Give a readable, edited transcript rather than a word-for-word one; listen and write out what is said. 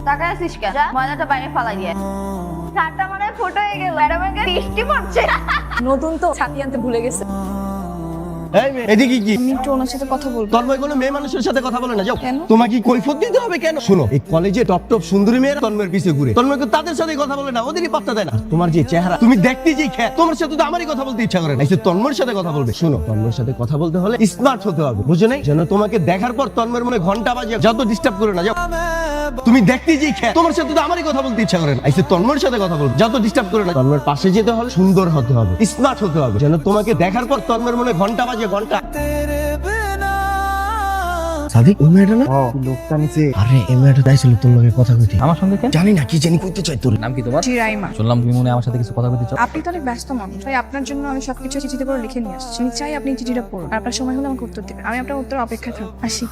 তাকায় আছিস কেন? যা ময়লাটা বাইরে ফালাই দিয়ে। শার্টটা মানে ফটো হয়ে গেল। ম্যাডামকে বৃষ্টি পড়ছে। নতুন তো ছাতি আনতে ভুলে গেছে। এই মেয়ে, এদিকে কি? আমি একটু ওনার সাথে কথা বলবো। তন্ময় কোনো মেয়ে মানুষের সাথে কথা বলে না, যাও। কেন? তোমাকে কি কৈফিয়ত দিতে হবে কেন? শোনো, এই কলেজে টপ টপ সুন্দরী মেয়েরা তন্ময়ের পিছে ঘুরে। তন্ময় কিন্তু তাদের সাথে কথা বলে না, ওদেরই পাত্তা দেয় না। তোমার যে চেহারা, তুমি দেখতে যে খ্যাত, তোমার সাথে তো আমারই কথা বলতে ইচ্ছা করে না। এই যে তন্ময়ের সাথে কথা বলবে, শোনো, তন্ময়ের সাথে কথা বলতে হলে স্মার্ট হতে হবে, বুঝো নাই? যেন তোমাকে দেখার পর তন্ময়ের মনে ঘন্টা বাজে, যত ডিস্টার্ব করে না, যাও। তুমি দেখতে যে খ্যাত, তোমার সাথে তো আমারই কথা বলতে ইচ্ছা করে না। এই যে তন্ময়ের সাথে কথা বলবে, যত ডিস্টার্ব করে না। তন্ময়ের পাশে যেতে হলে সুন্দর হতে হবে, স্মার্ট হতে হবে, যেন তোমাকে দেখার পর তন্ময়ের মনে ঘন্টা বাজে, ঘন্টা। সাদিক, ওই মেয়েটা না? লোকটা নিচে। আরে এই মেয়েটা চাইছিল তোর লগে কথা কইতে। আমার সঙ্গে কেন? জানি না কি জানি কইতে চাই তোর। নাম কি তোমার? চিরাইমা। শুনলাম তুমি মনে হয় আমার সাথে কিছু কথা বলতে চাও। আপনি তো অনেক ব্যস্ত মানুষ, তাই আপনার জন্য আমি সবকিছু চিঠিতে করে লিখে নিয়ে আসছি। আমি চাই আপনি চিঠিটা পড়ুন। আর আপনার সময় হলে আমাকে উত্তর দিবেন। আমি আপনার উত্তর অপেক্ষায় থাকবো। আসি।